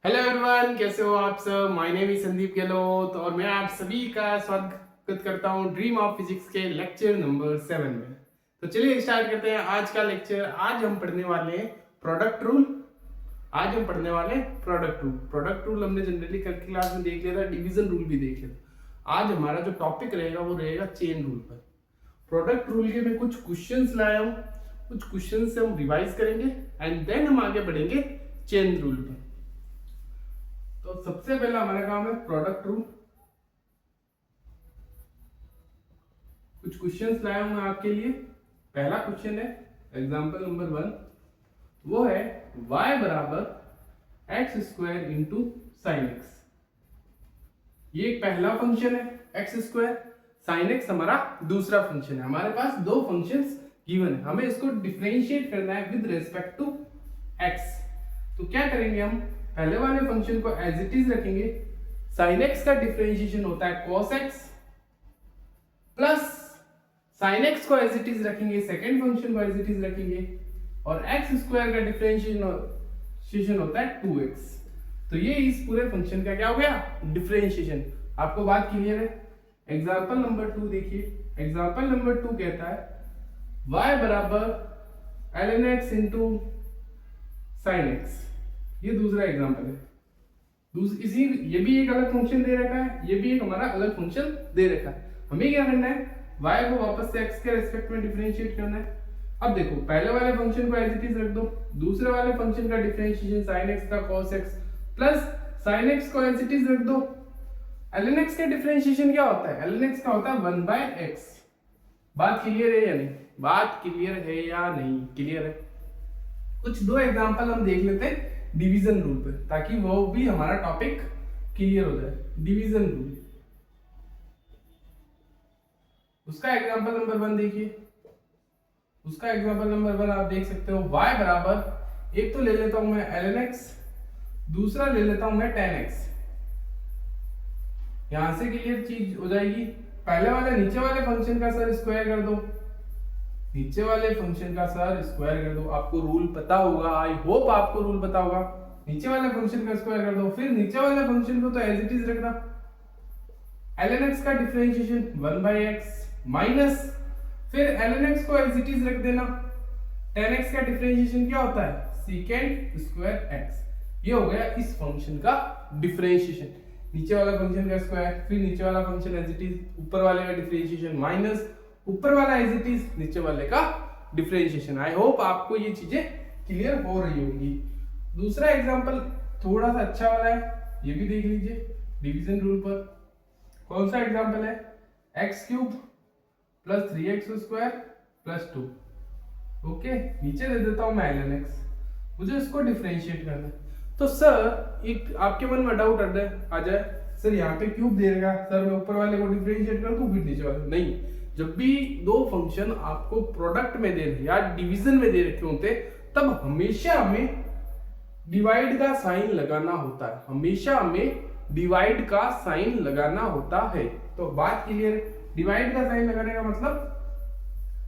Hello everyone, कैसे हो आप सब। My name is Sandeep Gehlot और मैं आप सभी का स्वागत करता हूं ड्रीम ऑफ फिजिक्स के लेक्चर नंबर 7 में। तो चलिए स्टार्ट करते हैं आज का लेक्चर। आज हम पढ़ने वाले हैं प्रोडक्ट रूल। प्रोडक्ट रूल हमने जनरली कल की क्लास में देख लिया था, डिवीजन रूल भी देख लिया था। आज हमारा जो टॉपिक रहेगा वो रहेगा चेन रूल पर। प्रोडक्ट रूल के मैं कुछ क्वेश्चंस लाया हूँ, कुछ क्वेश्चन से हम रिवाइज करेंगे एंड देन हम आगे बढ़ेंगे चेन रूल पर। तो सबसे पहला हमारा काम है प्रोडक्ट रूल। कुछ क्वेश्चंस लाया हूं मैं आपके लिए। पहला क्वेश्चन है एग्जांपल नंबर 1, वो है y बराबर x square into sine x. ये एक पहला फंक्शन है एक्स स्क्वायर, साइन एक्स हमारा दूसरा फंक्शन है। हमारे पास दो फंक्शंस गिवन है, हमें इसको डिफरेंशिएट करना है विद रिस्पेक्ट टू एक्स। तो क्या करेंगे, हम पहले वाले फंक्शन को एज इट इज रखेंगे। साइन एक्स का डिफरेंशिएशन होता है cos x, plus sine x को एज इट इज रखेंगे, सेकेंड फंक्शन को एज इट इज रखेंगे, और एक्स स्क्वायर का डिफरेंशिएशन होता है 2x। तो ये इस पूरे फंक्शन का क्या हो गया, डिफरेंशिएशन। आपको बात क्लियर है। एग्जाम्पल नंबर 2 देखिए। एग्जाम्पल नंबर 2 कहता है y बराबर ln x into sine x. ये दूसरा एग्जांपल है। इसी ये भी एक अलग फंक्शन दे रखा है, ये भी एक हमारा अलग फंक्शन दे रखा है। हमें क्या करना है, y को वापस से x के रिस्पेक्ट में डिफरेंशिएट करना है। अब देखो, पहले वाले फंक्शन को एज इट इज रख दो, दूसरे वाले फंक्शन का डिफरेंशिएशन sin x का cos x plus sin x को एज इट इज रख दो। ln x का डिफरेंशिएशन क्या होता है, ln x का होता है 1/x। बात क्लियर है या नहीं, बात क्लियर है या नहीं, क्लियर है। कुछ दो एग्जांपल हम देख लेते हैं डिवीजन रूल पे, ताकि वो भी हमारा टॉपिक क्लियर हो जाए। डिवीजन रूल, उसका एग्जांपल नंबर 1 देखिए। उसका एग्जांपल नंबर 1 आप देख सकते हो, y बराबर, एक तो ले लेता हूं मैं ln x, दूसरा ले लेता हूं मैं tan x। यहां से क्लियर चीज हो जाएगी। पहले वाले नीचे वाले फंक्शन का सर स्क्वायर कर दो, नीचे वाले फंक्शन का सर स्क्वायर कर दो। आपको रूल पता होगा, आई होप आपको रूल पता होगा। नीचे वाले फंक्शन का स्क्वायर कर दो, फिर नीचे वाले फंक्शन को तो एज इट इज रखना। ln x का डिफरेंशिएशन 1/x माइनस, फिर ln x को एज इट इज रख देना। tan x का डिफरेंशिएशन क्या होता है, सेकेंड स्क्वायर x। ये हो गया इस फंक्शन का डिफरेंशिएशन। नीचे वाला फंक्शन का स्क्वायर, फिर नीचे वाला फंक्शन एज इट इज, ऊपर वाले का डिफरेंशिएशन माइनस, ऊपर वाला एज इट इज, नीचे वाले का डिफरेंशिएशन। आई होप आपको ये चीजें क्लियर हो रही होंगी। दूसरा एग्जांपल थोड़ा सा अच्छा वाला है, ये भी देख लीजिए डिवीजन रूल पर। कौन सा एग्जांपल है, x cube plus 3x square plus 2। Okay, नीचे दे देता हूं मैं ln x, मुझे इसको डिफरेंशिएट करना है। तो सर एक आपके मन में डाउट आ जाए, सर यहाँ पे क्यूब दे देगा, सर मैं ऊपर वाले को डिफरेंशिएट कर दूं फिर नीचे वाले। नहीं, जब भी दो फंक्शन आपको प्रोडक्ट में दे रहे या डिवीजन में दे रखे होते, तब हमेशा हमें डिवाइड का साइन लगाना होता है। हमेशा हमें डिवाइड का साइन लगाना होता है। तो बात क्लियर है। डिवाइड का साइन लगाने का मतलब,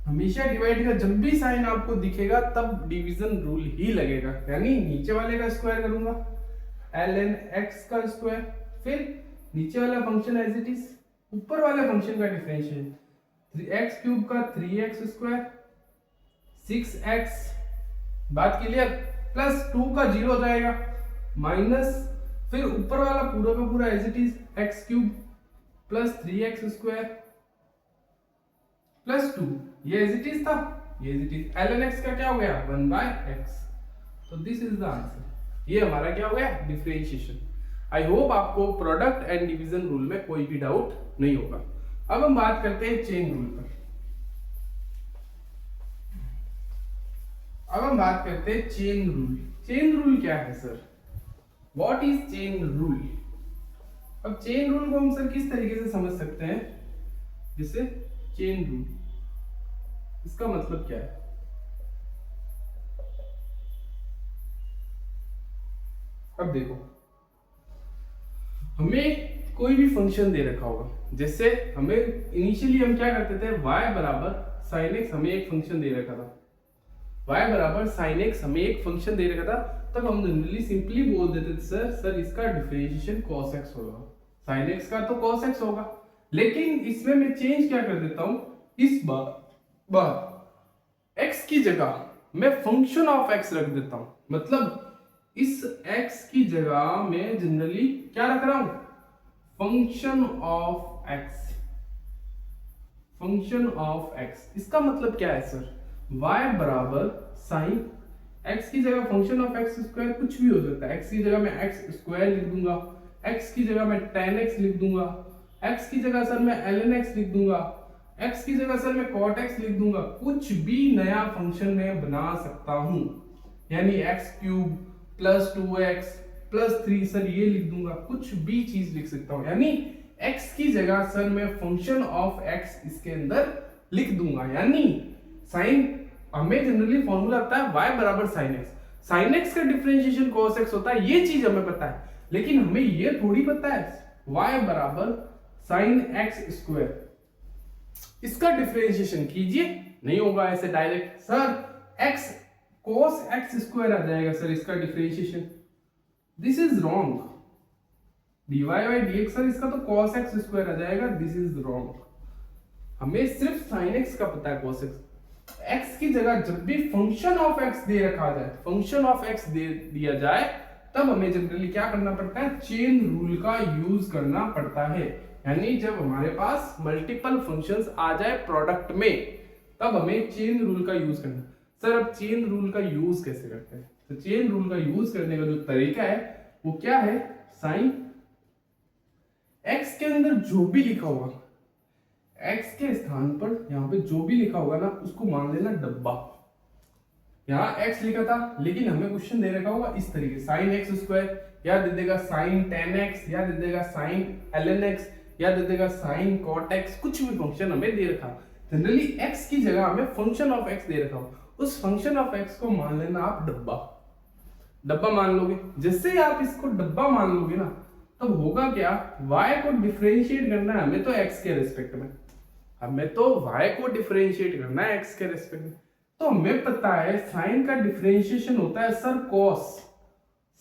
हमेशा डिवाइड का जब भी साइन आपको दिखेगा तब डिवीजन रूल ही लगेगा। यानी नीचे वाले का स्क्वायर करूंगा ln x का स्क्वायर, फिर नीचे वाला फंक्शन एज इट इज, ऊपर वाले फंक्शन का डिफरेंशिएशन 3x क्यूब का 3x स्क्वायर 6x। बात क्लियर, प्लस 2 का 0 हो जाएगा, माइनस, फिर ऊपर वाला पूरा का पूरा as it is x cube plus 3x square plus 2। ये एज इट इज था, ये as it is. ln x का क्या हो गया, 1/x। तो दिस इज द आंसर। ये हमारा क्या हो गया, डिफरेंशिएशन। आई होप आपको प्रोडक्ट एंड डिवीजन रूल में कोई भी डाउट नहीं होगा। अब हम बात करते हैं चेन रूल पर। अब हम बात करते हैं चेन रूल। चेन रूल क्या है sir, what is chain rule. अब चेन रूल को हम सर किस तरीके से समझ सकते हैं, जैसे चेन रूल, इसका मतलब क्या है। अब देखो, हमें कोई भी फंक्शन दे रखा होगा, जैसे हमें इनिशियली हम क्या करते थे, y बराबर sin x हमें एक फंक्शन दे रखा था, y बराबर sin x हमें एक फंक्शन दे रखा था। तब हम जनरली सिंपली बोल देते थे सर इसका डिफरेंशिएशन cos x होगा, sin x का तो cos x होगा। लेकिन इसमें मैं चेंज क्या कर देता हूं, इस बार x की जगह मैं फंक्शन ऑफ x रख देता हूं। मतलब इस x की जगह मैं जनरली क्या रख रहा हूं, function of x। Function of x इसका मतलब क्या है सर, y बराबर साइन x की जगह फंक्शन ऑफ x स्क्वायर, कुछ भी हो सकता है। x की जगह मैं x स्क्वायर लिख दूंगा, x की जगह मैं tan x लिख दूंगा, x की जगह सर मैं ln x लिख दूंगा, x की जगह सर मैं cot x लिख दूंगा। कुछ भी नया फंक्शन मैं बना सकता हूं, यानी x cube plus 2x plus 3 sir ये लिख दूंगा, कुछ भी चीज लिख सकता हूं। यानी x की जगह सर मैं फंक्शन ऑफ x इसके अंदर लिख दूंगा। यानी साइन हमें जनरली फॉर्मूला आता है y बराबर साइन x। साइन x का डिफरेंशिएशन cos x होता है, ये चीज हमें पता है। लेकिन हमें ये थोड़ी पता है y बराबर साइन x स्क्वायर, इसका डिफरेंशिएशन कीजिए, नहीं होगा ऐसे direct. Sir x cos x square आ जाएगा सर इसका differentiation, this is wrong. dy by dx sir इसका तो cos x स्क्वायर आ जाएगा, दिस इज रॉन्ग। हमें सिर्फ sin x का पता है cos x। x की जगह जब भी फंक्शन ऑफ x दे रखा जाए, फंक्शन ऑफ x दे दिया जाए, तब हमें जनरली क्या करना पड़ता है, चेन रूल का यूज करना पड़ता है। यानी जब हमारे पास मल्टीपल फंक्शंस आ जाए प्रोडक्ट में, तब हमें चेन रूल का यूज करना। सर अब चेन रूल का यूज कैसे करते हैं, तो चेन रूल का यूज करने का जो तरीका है वो क्या है, साइन x के अंदर जो भी लिखा होगा, x के स्थान पर यहाँ पे जो भी लिखा होगा ना, उसको मान लेना डब्बा। यहाँ x लिखा था, लेकिन हमें क्वेश्चन दे रखा होगा इस तरीके, साइन x स्क्वायर या दे देगा साइन tan x या दे देगा साइन ln x या दे देगा साइन cot x, कुछ भी फंक्शन हमें दे रखा। जनरली x की जगह हमें फंक्शन ऑफ x दे रखा हो, उस फंक्शन ऑफ x को मान लेना आप डब्बा। डब्बा मान लोगे, जैसे ही आप इसको डब्बा मान लोगे ना, तब होगा क्या, y को डिफरेंशिएट करना है हमें तो x के रेस्पेक्ट में, हमें तो y को डिफरेंशिएट करना है x के रेस्पेक्ट में। तो हमें पता है साइन का डिफरेंशिएशन होता है सर cos,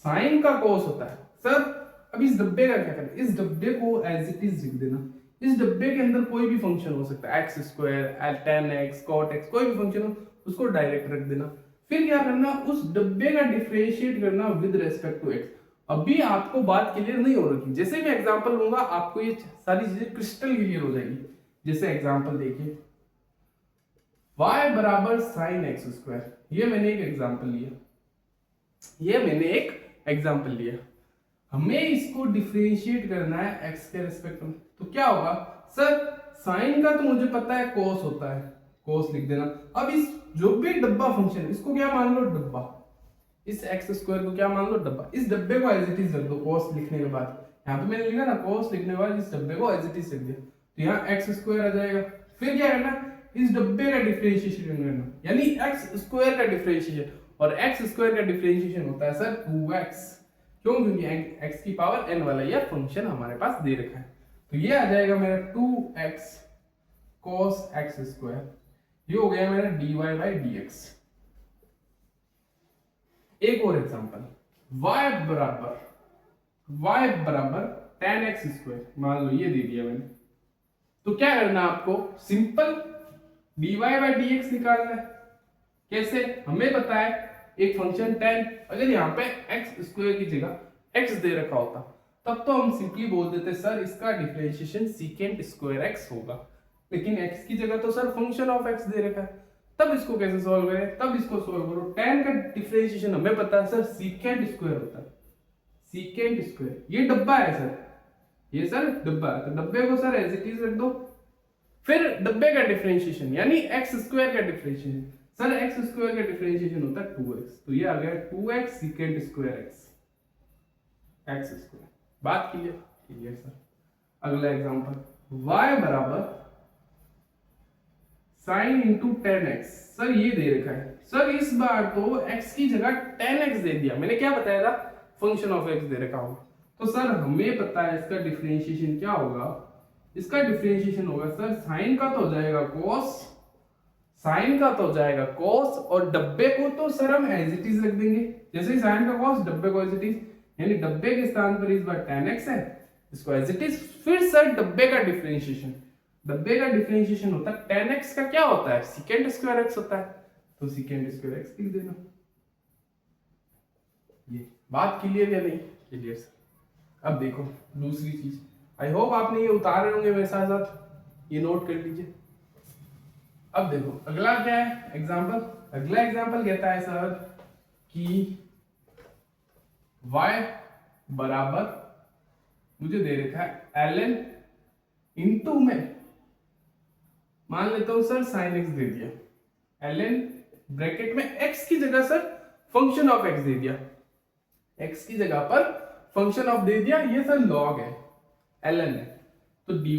साइन का cos होता है सर। अब इस डब्बे का क्या करना, इस डब्बे को एज इट इज लिख देना। इस डब्बे के अंदर कोई भी फंक्शन हो सकता है, x square tan x cot x, कोई भी फंक्शन हो, उसको डायरेक्ट रख देना। फिर क्या करना, उस डब्बे का डिफरेंशिएट करना विद रेस्पेक्ट टू x। अभी आपको बात क्लियर नहीं हो रही, जैसे मैं एग्जांपल लूंगा आपको ये सारी चीजें क्रिस्टल क्लियर हो जाएगी। जैसे एग्जांपल देखिए, y बराबर साइन x स्क्वायर, ये मैंने एक एग्जांपल लिया, हमें इसको डिफरेंशिएट करना है x के रेस्पेक्ट में। तो क्या होगा सर, साइन का तो मुझे पता है cos होता है, cos लिख देना। अब इस जो भी डब्बा फंक्शन, इसको क्या मान लो डब्बा, इस x स्क्वायर को क्या मान लो डब्बा। इस डब्बे को एज इट इज रख दो cos लिखने के बाद, यहाँ पे मैंने लिखा ना cos लिखने के बाद इस डब्बे को एज इट इज रख दिया, तो यहाँ x स्क्वायर आ जाएगा। फिर क्या करना, इस डब्बे का डिफरेंशिएशन करना, यानी x स्क्वायर का डिफरेंशिएशन, और x स्क्वायर का डिफरेंशिएशन होता है सर 2x। क्यों, क्योंकि x की पावर n वाला यह फंक्शन हमारे पास दे रखा है। तो ये आ जाएगा मेरा 2x cos x स्क्वायर, ये हो गया मेरा dy बाई dx। एक और एग्जांपल, y बराबर tan x स्क्वायर, मान लो ये दे दिया मैंने। तो क्या करना आपको, सिंपल dy बाई dx निकालना है। कैसे, हमें पता है एक फंक्शन tan, अगर यहाँ पे x स्क्वायर की जगह x दे रखा होता, तब तो हम सिंपली बोल देते सर इसका डिफरेंशिएशन सीकेंट स्क्वायर x होगा। लेकिन x की जगह तो सर फंक्शन ऑफ x दे रखा है, तब इसको कैसे सॉल्व करें, तब इसको सॉल्व करो। tan का डिफरेंशिएशन हमें पता है सर सीकेंट स्क्वायर होता है, सीकेंट स्क्वायर। ये डब्बा है सर, ये सर डब्बा है, तो डब्बे को सर एज इट इज रख दो। फिर डब्बे का डिफरेंशिएशन यानी x स्क्वायर का डिफरेंशिएशन, सर x स्क्वायर का डिफरेंशिएशन होता है 2x, तो ये आ गया 2x secant square x square. बात क्लियर सर। अगला एग्जांपल, y बराबर sine into ten x, sir ये दे रखा है। सर इस बार तो x की जगह टेन एक्स दे दिया, मैंने क्या बताया था, फंक्शन ऑफ x दे रखा होगा। तो सर हमें पता है इसका डिफरेंशिएशन क्या होगा, इसका डिफरेंशिएशन होगा सर साइन का तो हो जाएगा cos, साइन का तो हो जाएगा cos और डब्बे को तो सर हम एज इट इज रख देंगे, जैसे ही साइन का cos डब्बे को एज इट इज, यानी डब्बे के स्थान पर इस बार tan x है, इसको एज इट इज। फिर सर डब्बे का डिफरेंशिएशन, डब्बे का डिफरेंशिएशन होता है tan x का क्या होता है, secant स्क्वायर x होता है, तो secant स्क्वायर x लिख देना। ये बात क्लियर या नहीं क्लियर सर? अब देखो दूसरी चीज, आई होप आपने ये उतारे होंगे मेरे साथ साथ, ये नोट कर लीजिए। अब देखो अगला क्या है एग्जांपल, अगला एग्जांपल कहता है सर कि y बराबर मुझे दे रखा है ln इंटू में, मान लेता हूं सर sin x दे दिया, ln ब्रैकेट में x की जगह सर फंक्शन ऑफ x दे दिया, x की जगह पर फंक्शन ऑफ दे दिया, ये सर log है ln है, तो dy